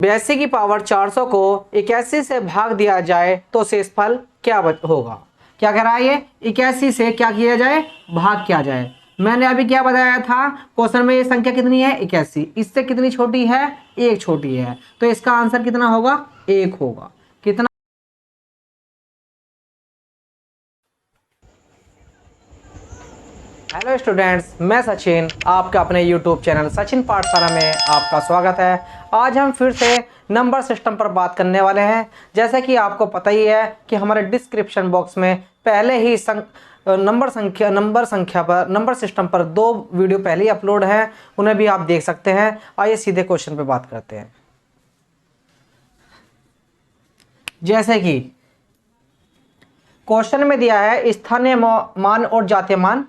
82 की पावर 400 को 81 से भाग दिया जाए तो शेषफल क्या होगा। क्या कह रहा है ये, 81 से क्या किया जाए, भाग किया जाए। मैंने अभी क्या बताया था, क्वेश्चन में ये संख्या कितनी है 81, इससे कितनी छोटी है, एक छोटी है, तो इसका आंसर कितना होगा, एक होगा। कितना। हेलो स्टूडेंट्स, मैं सचिन, आपका अपने यूट्यूब चैनल सचिन पाठशाला में आपका स्वागत है। आज हम फिर से नंबर सिस्टम पर बात करने वाले हैं। जैसे कि आपको पता ही है कि हमारे डिस्क्रिप्शन बॉक्स में पहले ही नंबर सिस्टम पर 2 वीडियो पहले ही अपलोड हैं, उन्हें भी आप देख सकते हैं। आइए सीधे क्वेश्चन पर बात करते हैं। जैसे कि क्वेश्चन में दिया है स्थानीय मान और जातीय मान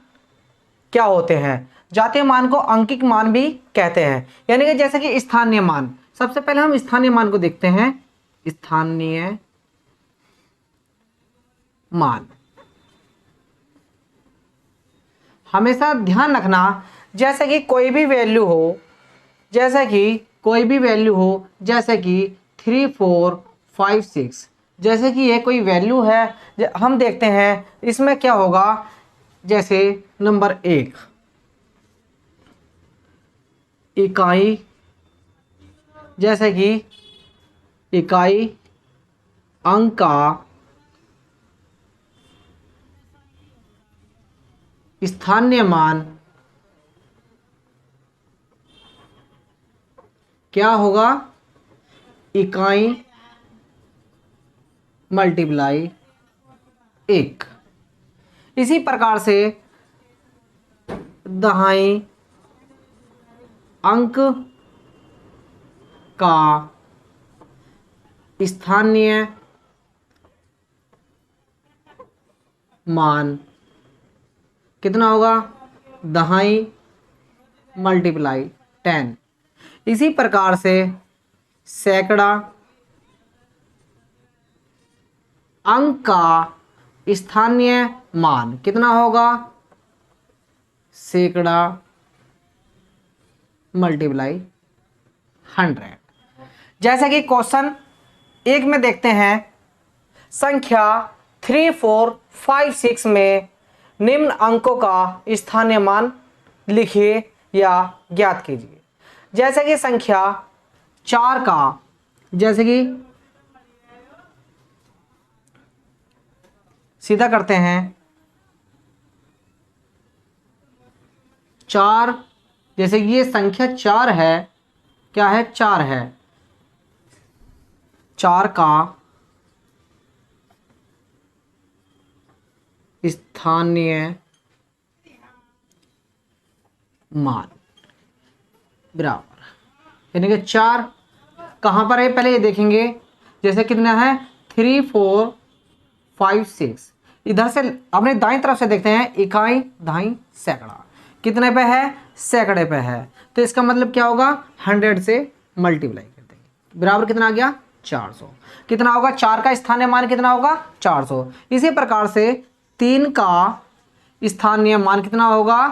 क्या होते हैं। जातीय मान को अंकिक मान भी कहते हैं, यानी कि जैसे कि स्थानीय मान। सबसे पहले हम स्थानीय मान को देखते हैं। स्थानीय मान हमेशा ध्यान रखना, जैसे कि कोई भी वैल्यू हो, जैसे कि 3 4 5 6, जैसे कि ये कोई वैल्यू है। हम देखते हैं इसमें क्या होगा। जैसे नंबर 1 इकाई, जैसे कि इकाई अंक का स्थानीय मान क्या होगा, इकाई मल्टीप्लाई 1। इसी प्रकार से दहाई अंक का स्थानीय मान कितना होगा, दहाई मल्टीप्लाई 10। इसी प्रकार से सैकड़ा अंक का स्थानीय मान कितना होगा, सैकड़ा मल्टीप्लाई 100। जैसे कि क्वेश्चन 1 में देखते हैं, संख्या 3 4 5 6 में निम्न अंकों का स्थानीय मान लिखिए या ज्ञात कीजिए। जैसे कि संख्या 4 का, जैसे कि सीधा करते हैं, 4, जैसे कि ये संख्या 4 है, क्या है, 4 है, 4 का स्थानीय मान बराबर, यानी कि 4 कहाँ पर है, पहले ये देखेंगे। जैसे कितना है, 3 4 5 6। इधर से अपने दाईं तरफ से देखते हैं, इकाई दहाई सैकड़ा कितने पे है, सैकड़े पे है, तो इसका मतलब क्या होगा, 100 से मल्टीप्लाई कर देंगे, बराबर कितना आ गया, 400। कितना होगा, 4 का स्थानीय मान कितना होगा, 400। इसी प्रकार से 3 का स्थानीय मान कितना होगा,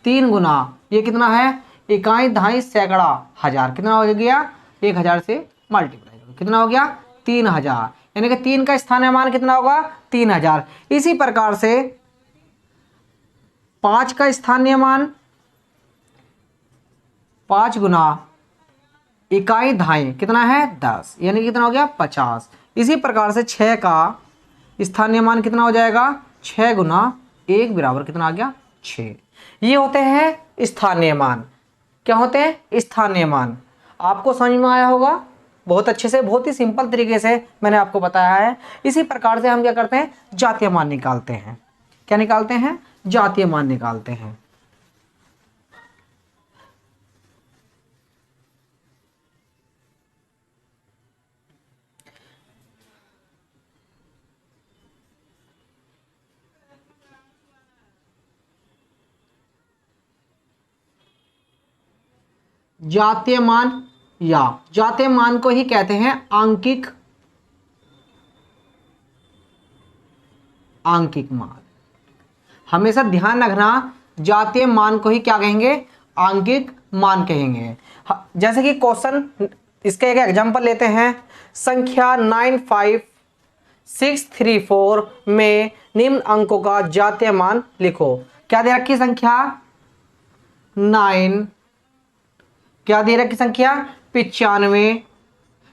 3 गुना ये कितना है, इकाई दहाई सैकड़ा हजार, कितना हो गया, 1000 से मल्टीप्लाई करो, कितना हो गया, 3000, यानी कि 3 का स्थानीय मान कितना होगा, 3000। इसी प्रकार से 5 का स्थानीय मान 5 गुना इकाई दहाई कितना है, 10, यानी कितना हो गया, 50। इसी प्रकार से 6 का स्थानीय मान कितना हो जाएगा, 6 गुना 1 बराबर कितना आ गया, 6। ये होते हैं स्थानीय मान। क्या होते हैं, स्थानीय मान। आपको समझ में आया होगा बहुत अच्छे से, बहुत ही सिंपल तरीके से मैंने आपको बताया है। इसी प्रकार से हम क्या करते हैं, जातीय मान निकालते हैं। क्या निकालते हैं, जातीय मान निकालते हैं। जातीय मान या जातीय मान को ही कहते हैं आंकिक मान। हमेशा ध्यान रखना, जातीय मान को ही क्या कहेंगे, आंकिक मान कहेंगे। जैसे कि क्वेश्चन इसका एक एग्जांपल लेते हैं। संख्या 95634 में निम्न अंकों का जातीय मान लिखो। क्या दे रखी संख्या? 9, क्या दे रखी संख्या? 95,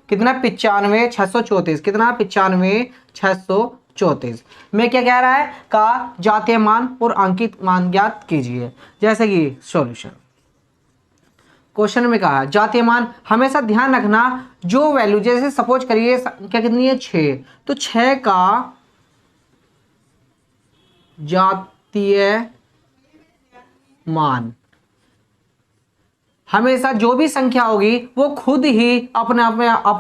कितना? 95 634, कितना? 95 634 में क्या कह रहा है? का जातीय मान और अंकित मान ज्ञात कीजिए। जैसे कि सॉल्यूशन क्वेश्चन में कहा जातीय मान, हमेशा ध्यान रखना जो वैल्यू, जैसे सपोज करिए क्या कितनी है? 6, तो 6 का जातीय मान, हमेशा जो भी संख्या होगी वो खुद ही अपने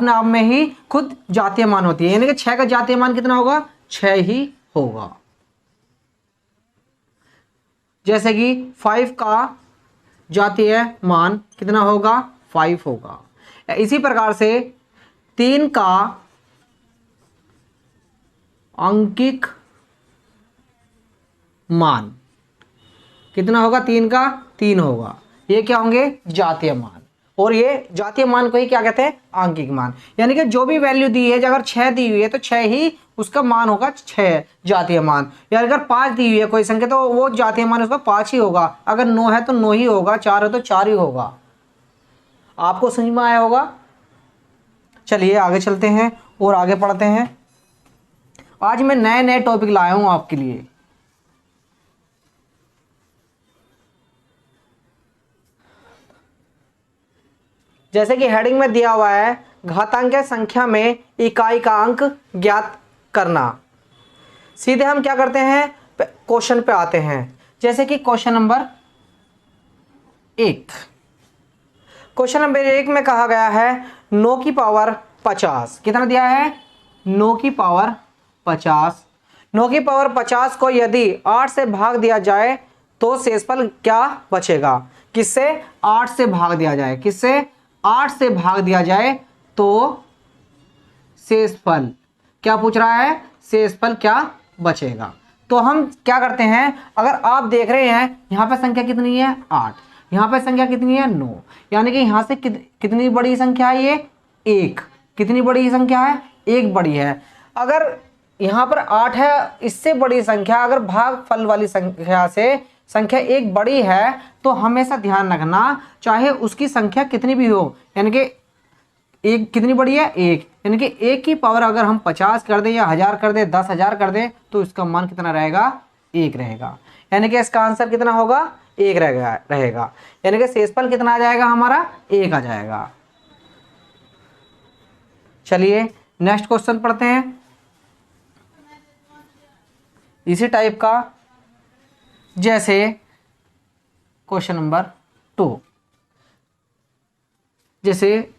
आप में ही खुद जातीय मान होती है। यानी कि 6 का जातीय मान कितना होगा? 6 ही होगा। जैसे कि 5 का जातीय मान कितना होगा? 5 होगा। इसी प्रकार से 3 का अंकिक मान कितना होगा? 3 का 3 होगा। ये क्या होंगे? जातीय मान। और ये जातीय मान को ही क्या कहते हैं? आंकिक मान। यानी कि जो भी वैल्यू दी है, अगर 6 दी हुई है तो 6 ही उसका मान होगा, 6 जातीय मान। या अगर 5 दी हुई है कोई संख्या तो वो जातीय मान उसका 5 ही होगा। अगर 9 है तो 9 ही होगा, 4 है तो 4 ही होगा। आपको समझ में आया होगा। चलिए आगे चलते हैं और आगे पढ़ते हैं। आज मैं नए नए टॉपिक लाया हूं आपके लिए। जैसे कि हेडिंग में दिया हुआ है, घातांकीय संख्या में इकाई का अंक ज्ञात करना। सीधे हम क्या करते हैं? क्वेश्चन पे आते हैं। जैसे कि क्वेश्चन नंबर 1, क्वेश्चन नंबर 1 में कहा गया है 9 की पावर 50, कितना दिया है? 9 की पावर 50। 9 की पावर 50 को यदि 8 से भाग दिया जाए तो शेषफल क्या बचेगा? किससे? 8 से भाग दिया जाए। किससे? 8 से भाग दिया जाए तो शेषफल क्या पूछ रहा है? शेषफल क्या बचेगा? तो हम क्या करते हैं, अगर आप देख रहे हैं यहां पे संख्या कितनी है? 8, यहां पे संख्या कितनी है? 9, यानी कि यहां से कितनी बड़ी संख्या है? ये 1। कितनी बड़ी संख्या है? 1 बड़ी है। अगर यहां पर 8 है, इससे बड़ी संख्या अगर भागफल वाली संख्या से संख्या 1 बड़ी है तो हमेशा ध्यान रखना चाहे उसकी संख्या कितनी भी हो, यानी कि एक कितनी बड़ी है? 1, यानी कि 1 की पावर अगर हम 50 कर दें या 1000 कर दें, 10,000 कर दें तो इसका मान कितना रहेगा? 1 रहेगा। यानी कि इसका आंसर कितना होगा? 1 रहेगा। यानी कि शेषफल कितना आ जाएगा हमारा? 1 आ जाएगा। चलिए नेक्स्ट क्वेश्चन पढ़ते हैं इसी टाइप का। जैसे क्वेश्चन नंबर 2, जैसे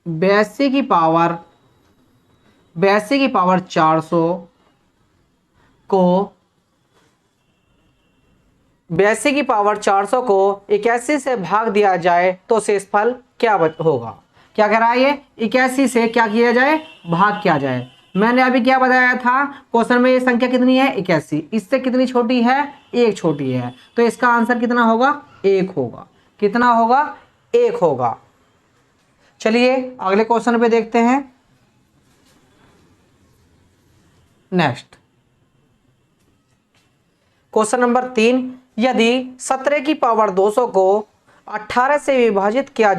82 की पावर 400 को 82 की पावर 400 को 81 से भाग दिया जाए तो शेषफल क्या होगा? क्या कह रहा है ये? 81 से क्या किया जाए? भाग किया जाए। मैंने अभी क्या बताया था क्वेश्चन में? ये संख्या कितनी है? 81, इससे कितनी छोटी है? 1 छोटी है। तो इसका आंसर कितना होगा? 1 होगा। कितना होगा? 1 होगा। चलिए अगले क्वेश्चन पे देखते हैं। नेक्स्ट क्वेश्चन नंबर 3, यदि 17 की पावर 200 को 18 से विभाजित किया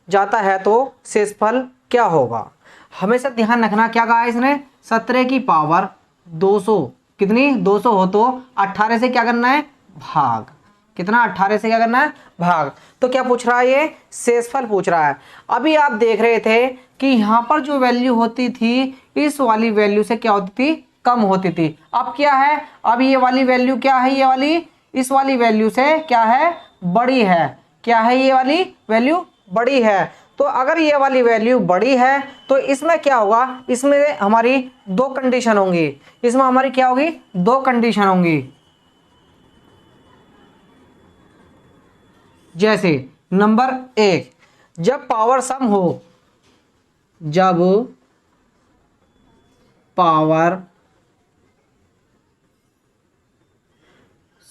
जाता है तो शेषफल क्या होगा? हमेशा ध्यान रखना क्या कहा है इसने? 17 की पावर 200, कितनी? 200 हो तो 18 से क्या करना है? भाग। कितना? 18 से क्या करना है? भाग। तो क्या पूछ रहा है ये? शेषफल पूछ रहा है। अभी आप देख रहे थे कि यहां पर जो वैल्यू होती थी इस वाली वैल्यू से क्या होती थी? कम होती थी। अब क्या है? अब ये वाली वैल्यू क्या है? ये वाली इस वाली वैल्यू से क्या है? बड़ी है। क्या है? ये वाली वैल्यू बड़ी है। तो अगर ये वाली वैल्यू बड़ी है तो इसमें क्या होगा? इसमें हमारी 2 कंडीशन होंगी। इसमें हमारी क्या होगी? 2 कंडीशन होंगी। जैसे नंबर 1, जब पावर सम हो, जब पावर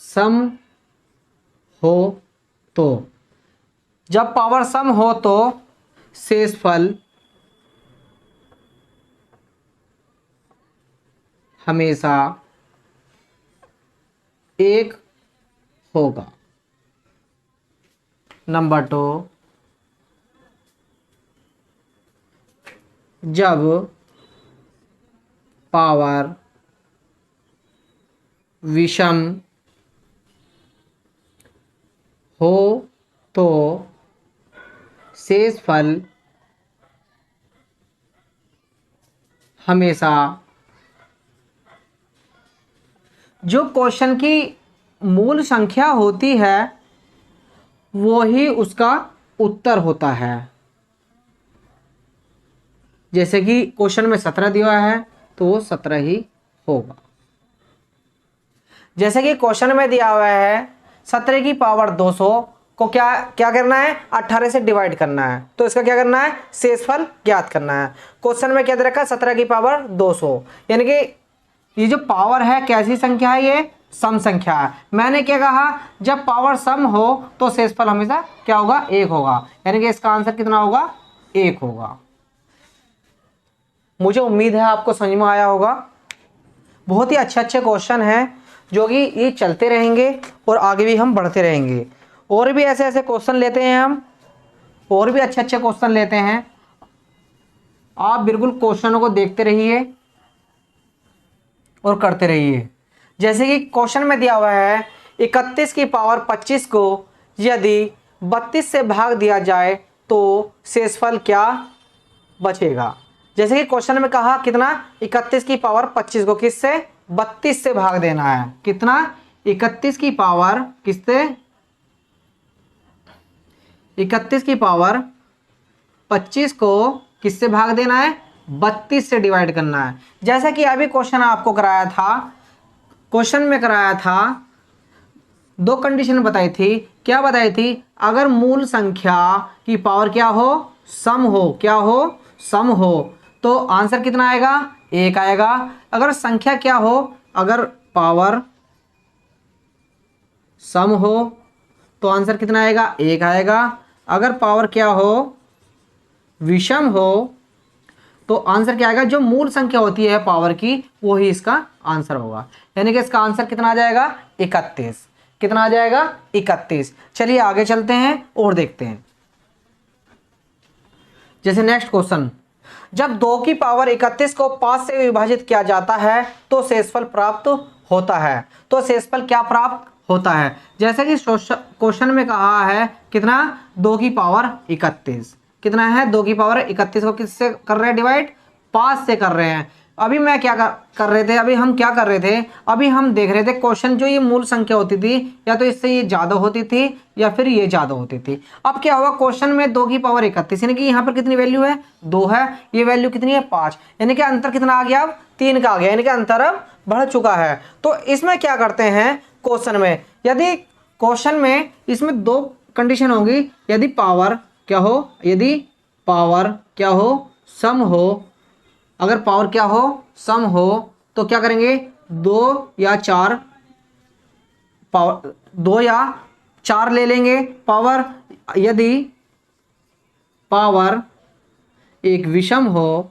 सम हो तो, जब पावर सम हो तो शेषफल हमेशा एक होगा। नंबर 2, जब पावर विषम हो तो शेषफल हमेशा, जो क्वेश्चन की मूल संख्या होती है वो ही उसका उत्तर होता है। जैसे कि क्वेश्चन में 17 दिया है तो वो 17 ही होगा। जैसे कि क्वेश्चन में दिया हुआ है 17 की पावर 200 को क्या क्या करना है, 18 से डिवाइड करना है, तो इसका क्या करना है, शेषफल ज्ञात करना है। क्वेश्चन में क्या दे रखा है, 17 की पावर 200, यानी कि ये जो पावर है कैसी संख्या है, ये सम संख्या है। मैंने क्या कहा, जब पावर सम हो तो शेषफल हमेशा क्या होगा, 1 होगा, यानी कि इसका आंसर कितना होगा, 1 होगा। मुझे उम्मीद है आपको समझ में आया होगा। बहुत ही अच्छे अच्छे क्वेश्चन हैं जो कि ये चलते रहेंगे और आगे भी हम बढ़ते रहेंगे। और भी ऐसे ऐसे क्वेश्चन लेते हैं हम, और भी अच्छे अच्छे क्वेश्चन लेते हैं। आप बिल्कुल क्वेश्चनों को देखते रहिए और करते रहिए। जैसे कि क्वेश्चन में दिया हुआ है 31 की पावर 25 को यदि 32 से भाग दिया जाए तो शेषफल क्या बचेगा। जैसे कि क्वेश्चन में कहा कितना, 31 की पावर 25 को किससे, 32 से भाग देना है। कितना, 31 की पावर किससे, 31 की पावर 25 को किससे भाग देना है, 32 से डिवाइड करना है। जैसा कि अभी क्वेश्चन आपको कराया था, क्वेश्चन में कराया था, दो कंडीशन बताई थी। क्या बताई थी, अगर मूल संख्या की पावर क्या हो, सम हो, क्या हो, सम हो, तो आंसर कितना आएगा, 1 आएगा। अगर संख्या क्या हो, अगर पावर सम हो तो आंसर कितना आएगा, 1 आएगा। अगर पावर क्या हो, विषम हो, तो आंसर क्या आएगा, जो मूल संख्या होती है पावर की वो ही इसका आंसर होगा। यानी कि इसका आंसर कितना आ जाएगा, 31। कितना आ जाएगा, 31। चलिए आगे चलते हैं और देखते हैं। जैसे नेक्स्ट क्वेश्चन, जब 2 की पावर 31 को 5 से विभाजित किया जाता है तो शेषफल प्राप्त होता है। तो शेषफल क्या प्राप्त होता है, जैसे कि क्वेश्चन में कहा है कितना, 2 की पावर 31, कितना है, 2 की पावर 31 को किससे कर रहे हैं डिवाइड, 5 से कर रहे हैं। अभी मैं क्या कर रहे थे, अभी हम क्या कर रहे थे, अभी हम देख रहे थे क्वेश्चन जो ये मूल संख्या होती थी या तो इससे ये ज़्यादा होती थी या फिर ये ज़्यादा होती थी। अब क्या हुआ, क्वेश्चन में 2 की पावर 31, यानी कि यहाँ पर कितनी वैल्यू है, 2 है, ये वैल्यू कितनी है, 5, यानी कि अंतर कितना आ गया, अब 3 का आ गया, यानी कि अंतर अब बढ़ चुका है। तो इसमें क्या करते हैं, क्वेश्चन में यदि क्वेश्चन में इसमें 2 कंडीशन होंगी, यदि पावर क्या हो, यदि पावर क्या हो, सम हो, अगर पावर क्या हो, सम हो, तो क्या करेंगे, 2 या 4 पावर, 2 या 4 ले लेंगे पावर। यदि पावर एक विषम हो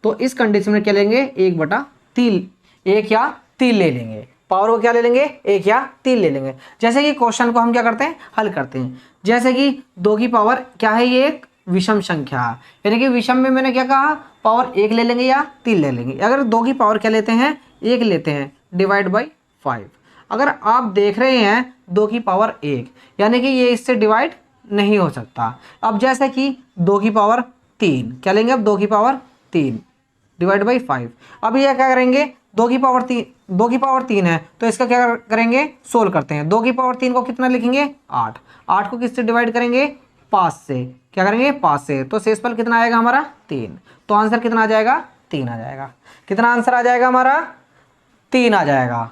तो इस कंडीशन में क्या लेंगे, 1/3, 1 या 3 ले लेंगे। पावर को क्या ले लेंगे, 1 या 3 ले लेंगे। जैसे कि क्वेश्चन को हम क्या करते हैं, हल करते हैं। जैसे कि 2 की पावर क्या है, ये एक विषम संख्या है, यानी कि विषम में मैंने क्या कहा, पावर 1 ले लेंगे या 3 ले लेंगे। अगर 2 की पावर क्या लेते हैं, 1 लेते हैं, डिवाइड बाई 5। अगर आप देख रहे हैं 2 की पावर 1, यानी कि ये इससे डिवाइड नहीं हो सकता। अब जैसे कि 2 की पावर 3 क्या लेंगे, अब 2 की पावर 3 डिवाइड बाई 5। अब ये क्या करेंगे, 2 की पावर 3, 2 की पावर 3 है तो इसका क्या करेंगे, सोल्व करते हैं। 2 की पावर 3 को कितना लिखेंगे, 8, 8 को किससे डिवाइड करेंगे, 5 से, क्या करेंगे, 5 से, तो शेषफल कितना आएगा हमारा, 3। तो आंसर कितना आ जाएगा, 3 आ जाएगा। कितना आंसर आ जाएगा हमारा, 3 आ जाएगा।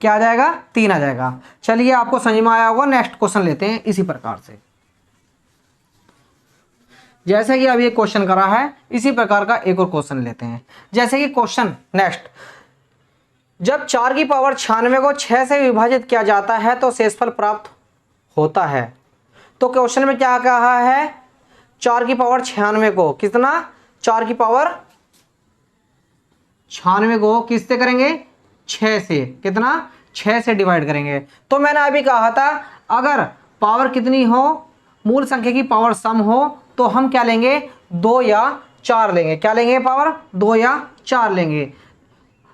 क्या आ जाएगा, 3 आ जाएगा। चलिए आपको समझ में आया होगा। नेक्स्ट क्वेश्चन लेते हैं इसी प्रकार से, जैसे कि अभी एक क्वेश्चन करा है इसी प्रकार का एक और क्वेश्चन लेते हैं। जैसे कि क्वेश्चन नेक्स्ट, जब 4 की पावर 96 को 6 से विभाजित किया जाता है तो शेषफल प्राप्त होता है। तो क्वेश्चन में क्या कहा है, 4 की पावर 96 को कितना, 4 की पावर 96 को किससे करेंगे, 6 से, कितना, 6 से डिवाइड करेंगे। तो मैंने अभी कहा था अगर पावर कितनी हो, मूल संख्या की पावर सम हो, तो हम क्या लेंगे, 2 या 4 लेंगे। क्या लेंगे, पावर 2 या 4 लेंगे।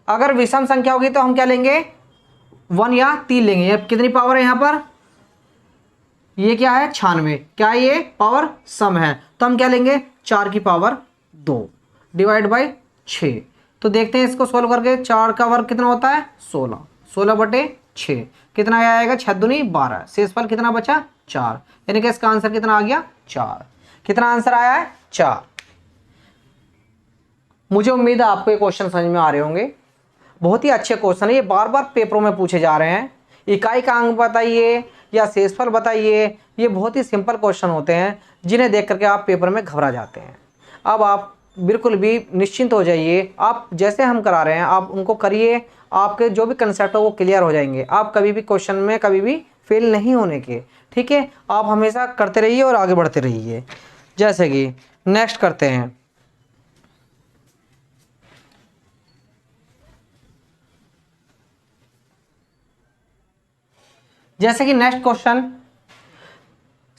अगर विषम संख्या होगी तो हम क्या लेंगे, 1 या 3 लेंगे। अब कितनी पावर है यहाँ पर, ये क्या है, 96, क्या है ये, पावर सम है, तो हम क्या लेंगे, 4 की पावर 2 डिवाइड बाई 6। तो देखते हैं इसको सोल्व करके, 4 का वर्ग कितना होता है, 16, 16 बटे 6 कितना आएगा, 6 दूनी 12, शेषफल कितना बचा, 4, यानी कि इसका आंसर कितना आ गया, 4। कितना आंसर आया है, 4। मुझे उम्मीद है आपको ये क्वेश्चन समझ में आ रहे होंगे। बहुत ही अच्छे क्वेश्चन है, ये बार बार पेपरों में पूछे जा रहे हैं। इकाई का अंक बताइए या शेषफल बताइए, ये बहुत ही सिंपल क्वेश्चन होते हैं जिन्हें देख करके आप पेपर में घबरा जाते हैं। अब आप बिल्कुल भी निश्चिंत हो जाइए, आप जैसे हम करा रहे हैं आप उनको करिए, आपके जो भी कंसेप्ट है वो क्लियर हो जाएंगे। आप कभी भी क्वेश्चन में कभी भी फेल नहीं होने के, ठीक है। आप हमेशा करते रहिए और आगे बढ़ते रहिए। जैसे कि नेक्स्ट करते हैं, जैसे कि नेक्स्ट क्वेश्चन,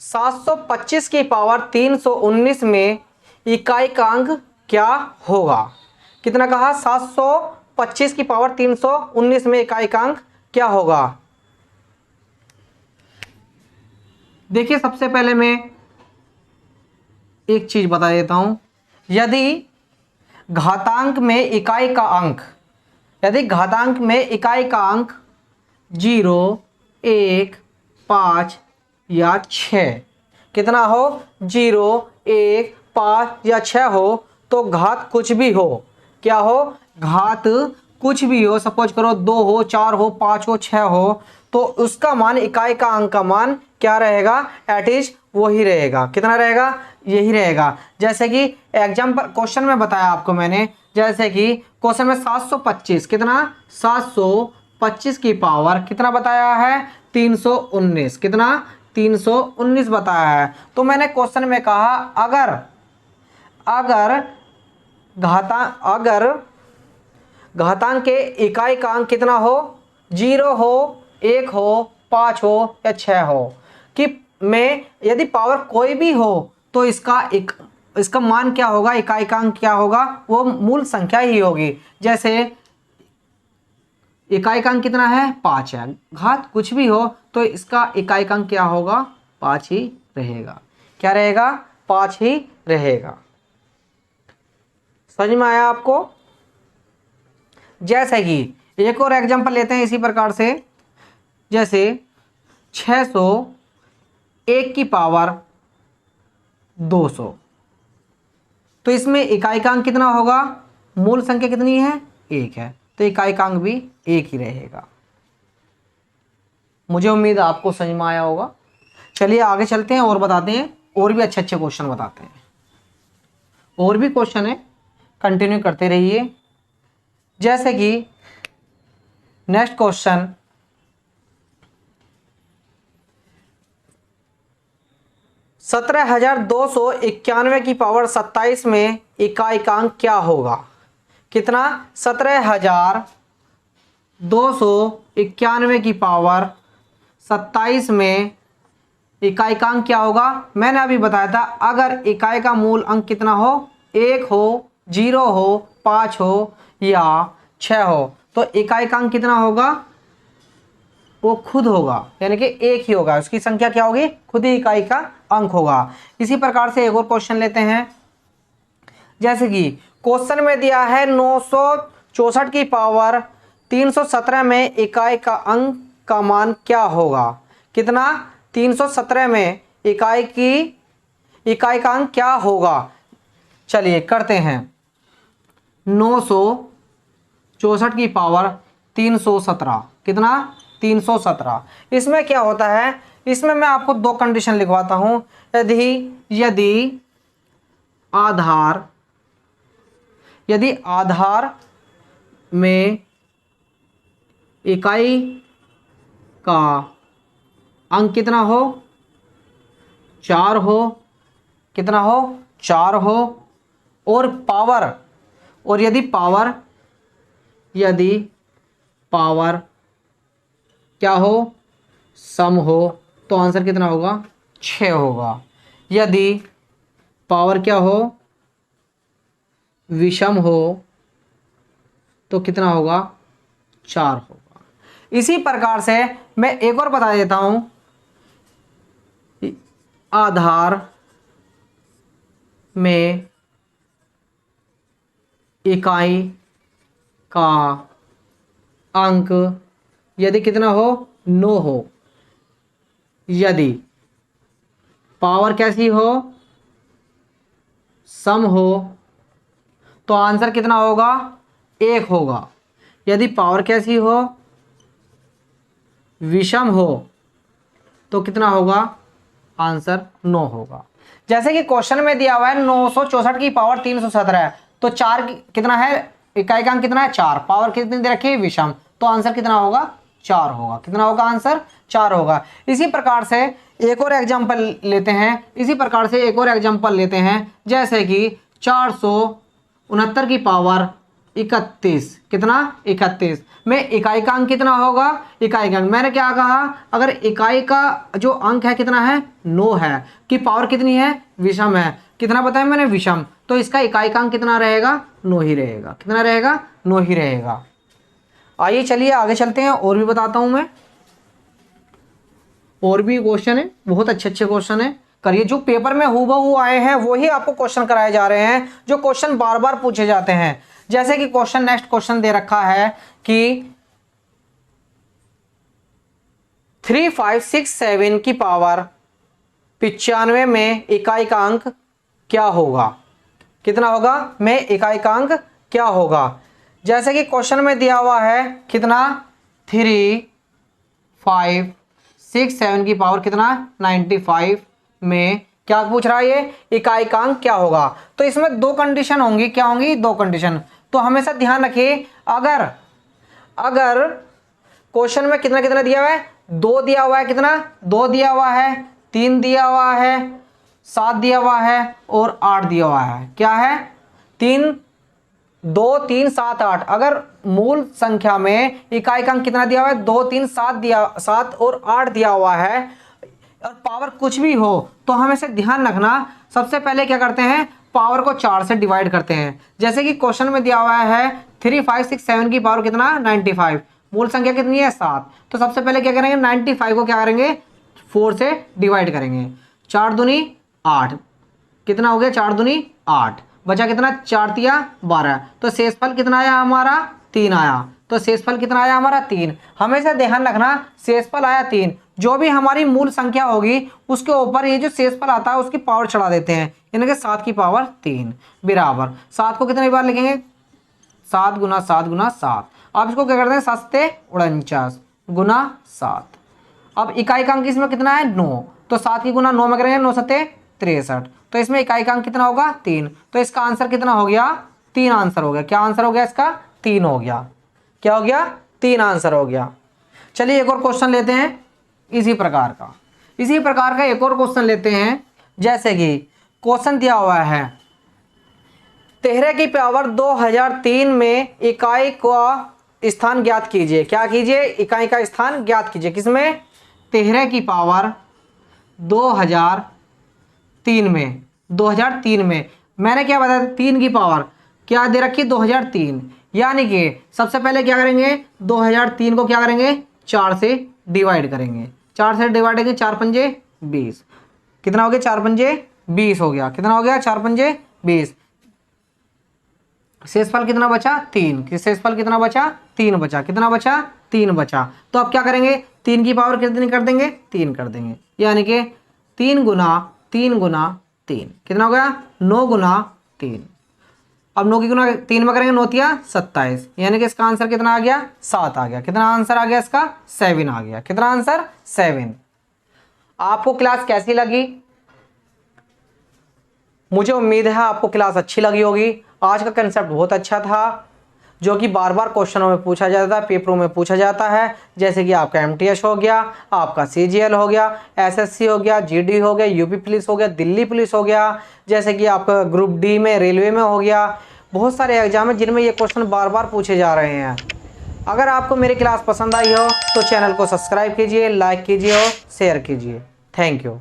725 की पावर 319 में इकाई का अंक क्या होगा। कितना कहा, 725 की पावर 319 में इकाई का अंक क्या होगा। देखिए सबसे पहले मैं एक चीज बता देता हूं, यदि घातांक में इकाई का अंक, यदि घातांक में इकाई का अंक 0, 1, 5 या 6 कितना हो, 0, 1, 5 या 6 हो, तो घात कुछ भी हो, क्या हो, घात कुछ भी हो, सपोज करो 2 हो, 4 हो, 5 हो, 6 हो, तो उसका मान, इकाई का अंक का मान क्या रहेगा, एट इज वही रहेगा। कितना रहेगा, यही रहेगा। जैसे कि एग्जाम्पल क्वेश्चन में बताया आपको मैंने, जैसे कि क्वेश्चन में 725 कितना, 725 की पावर कितना बताया है, 319, कितना, 319 बताया है। तो मैंने क्वेश्चन में कहा अगर अगर घातांक के इकाई का अंक कितना हो, 0 हो, 1 हो, 5 हो या 6 हो, कि में यदि पावर कोई भी हो तो इसका मान क्या होगा, इकाई का अंक क्या होगा, वो मूल संख्या ही होगी। जैसे इकाई का अंक कितना है, 5 है, घात कुछ भी हो तो इसका इकाई का अंक क्या होगा, 5 ही रहेगा। क्या रहेगा, 5 ही रहेगा। समझ में आया आपको। जैसे कि एक और एग्जांपल लेते हैं इसी प्रकार से, जैसे 601 की पावर 200, तो इसमें इकाई का अंक कितना होगा, मूल संख्या कितनी है, 1 है, तो इकाई का अंक भी 1 ही रहेगा। मुझे उम्मीद है आपको समझ में आया होगा। चलिए आगे चलते हैं और बताते हैं, और भी अच्छे अच्छे क्वेश्चन बताते हैं। और भी क्वेश्चन है, कंटिन्यू करते रहिए। जैसे कि नेक्स्ट क्वेश्चन, 17,291 की पावर 27 में इकाई का अंक क्या होगा। कितना, 17,291 की पावर 27 में इकाई का अंक क्या होगा। मैंने अभी बताया था अगर इकाई का मूल अंक कितना हो, 1 हो, 0 हो, 5 हो या 6 हो, तो इकाई का अंक कितना होगा, वो खुद होगा, यानी कि 1 ही होगा। उसकी संख्या क्या होगी, खुद ही इकाई का अंक होगा। इसी प्रकार से एक और क्वेश्चन लेते हैं। जैसे कि क्वेश्चन में दिया है 964 की पावर 317 में इकाई का अंक का मान क्या होगा। कितना, 317 में इकाई का अंक क्या होगा। चलिए करते हैं, 964 की पावर 317, कितना, 317। इसमें क्या होता है, इसमें मैं आपको दो कंडीशन लिखवाता हूं। यदि आधार में इकाई का अंक कितना हो, 4 हो कितना हो 4 हो, और पावर, और यदि पावर क्या हो सम हो तो आंसर कितना होगा 6 होगा। यदि पावर क्या हो विषम हो तो कितना होगा 4 होगा। इसी प्रकार से मैं एक और बता देता हूं, आधार में इकाई का अंक यदि कितना हो 9 हो, यदि पावर कैसी हो सम हो तो आंसर कितना होगा 1 होगा। यदि पावर कैसी हो विषम हो तो कितना होगा आंसर 9 होगा। जैसे कि क्वेश्चन में दिया हुआ है 964 की पावर 317 है, तो 4 कितना है इकाई का अंक कितना है 4, पावर कितनी दे रखी है विषम, तो आंसर कितना होगा 4 होगा। कितना होगा आंसर 4 होगा। इसी प्रकार से एक और एग्जांपल लेते हैं, जैसे कि 469 की पावर 31, कितना 31 में इकाई का अंक कितना होगा, इकाई का अंक मैंने क्या कहा, अगर इकाई का जो अंक है कितना है 9 है, कि पावर कितनी है विषम है, कितना बताया मैंने विषम, तो इसका इकाई का अंक कितना रहेगा 9 ही रहेगा। कितना रहेगा 9 ही रहेगा। आइए चलिए आगे चलते हैं, और भी बताता हूं मैं, और भी क्वेश्चन है, बहुत अच्छे अच्छे क्वेश्चन है करिए। जो पेपर में हूबहू आए हैं वही आपको क्वेश्चन कराए जा रहे हैं, जो क्वेश्चन बार बार पूछे जाते हैं। जैसे कि क्वेश्चन नेक्स्ट क्वेश्चन दे रखा है कि 3567 की पावर 95 में इकाई का अंक क्या होगा, कितना होगा में इकाई का अंक क्या होगा। जैसे कि क्वेश्चन में दिया हुआ है कितना 3567 की पावर कितना 95 में क्या पूछ रहा है ये इकाई का अंक क्या होगा। तो इसमें दो कंडीशन होंगी, क्या होंगी दो कंडीशन। तो हमेशा ध्यान रखिए, अगर क्वेश्चन में कितना कितना दिया हुआ है 2 दिया हुआ है, कितना 2 दिया हुआ है, 3 दिया हुआ है, 7 दिया हुआ है और 8 दिया हुआ है। क्या है 3 2 3 7 8। अगर मूल संख्या में इकाई का अंक कितना दिया हुआ है 2 3 7 और 8 दिया हुआ है और पावर कुछ भी हो, तो हमें ध्यान रखना सबसे पहले क्या करते हैं पावर को 4 से डिवाइड करते हैं। जैसे कि क्वेश्चन में दिया हुआ है 3567 की पावर कितना 95, मूल संख्या कितनी है 7, तो सबसे पहले क्या करेंगे 95 को क्या करेंगे 4 से डिवाइड करेंगे। 4 दूनी 8, कितना हो गया 4 दूनी 8, बचा कितना 4 तिया 12, तो शेषफल कितना आया हमारा 3 आया। तो शेषफल कितना आया हमारा 3। हमेशा ध्यान रखना शेषफल आया 3, जो भी हमारी मूल संख्या होगी उसके ऊपर ये जो शेषफल आता है उसकी पावर चढ़ा देते हैं, यानी कि 7 की पावर 3 बराबर 7 को कितनी बार लिखेंगे 7 गुना 7 गुना 7। अब इसको क्या करते हैं 7 से 49 गुना 7। अब इकाई का अंक इसमें कितना है 9, तो 7 की गुना 9 में करेंगे 9 सत्ते 63, तो इसमें इकाई का अंक कितना होगा 3। तो इसका आंसर कितना हो गया 3 आंसर हो गया। क्या आंसर हो गया इसका 3 हो गया। क्या हो गया 3 आंसर हो गया। चलिए एक और क्वेश्चन लेते हैं इसी प्रकार का एक और क्वेश्चन लेते हैं। जैसे कि क्वेश्चन दिया हुआ है 13 की पावर 2003 में इकाई का स्थान ज्ञात कीजिए। क्या कीजिए इकाई का स्थान ज्ञात कीजिए। किसमें 13 की पावर 2003 में मैंने क्या बताया 3 की पावर क्या दे रखी 2003, यानी कि सबसे पहले क्या करेंगे 2003 को क्या करेंगे 4 से डिवाइड करेंगे। 4 से डिवाइड करेंगे 4 पंजे 20, कितना हो गया 4 पंजे 20 हो गया। कितना हो गया 4 पंजे 20। शेषफल कितना बचा 3, शेषफल कितना बचा 3 बचा। कितना बचा 3 बचा। तो अब क्या करेंगे 3 की पावर कितनी कर देंगे 3 कर देंगे, यानी कि 3 गुना 3 गुना 3 कितना हो गया 9 गुना 3। अब 9 की गुना 3 में करेंगे 9 तिया 27, यानी कि इसका आंसर कितना आ गया 7 आ गया। कितना आंसर आ गया इसका 7 आ गया। कितना आंसर 7। आपको क्लास कैसी लगी, मुझे उम्मीद है आपको क्लास अच्छी लगी होगी। आज का कंसेप्ट बहुत अच्छा था। जो कि बार बार क्वेश्चनों में पूछा जाता है, पेपरों में पूछा जाता है। जैसे कि आपका MTS हो गया, आपका CGL हो गया, SSC हो गया, GD हो गया, यूपी पुलिस हो गया, दिल्ली पुलिस हो गया, जैसे कि आपका ग्रुप D में रेलवे में हो गया। बहुत सारे एग्जाम है जिनमें ये क्वेश्चन बार बार पूछे जा रहे हैं। अगर आपको मेरी क्लास पसंद आई हो तो चैनल को सब्सक्राइब कीजिए, लाइक कीजिए और शेयर कीजिए। Thank you.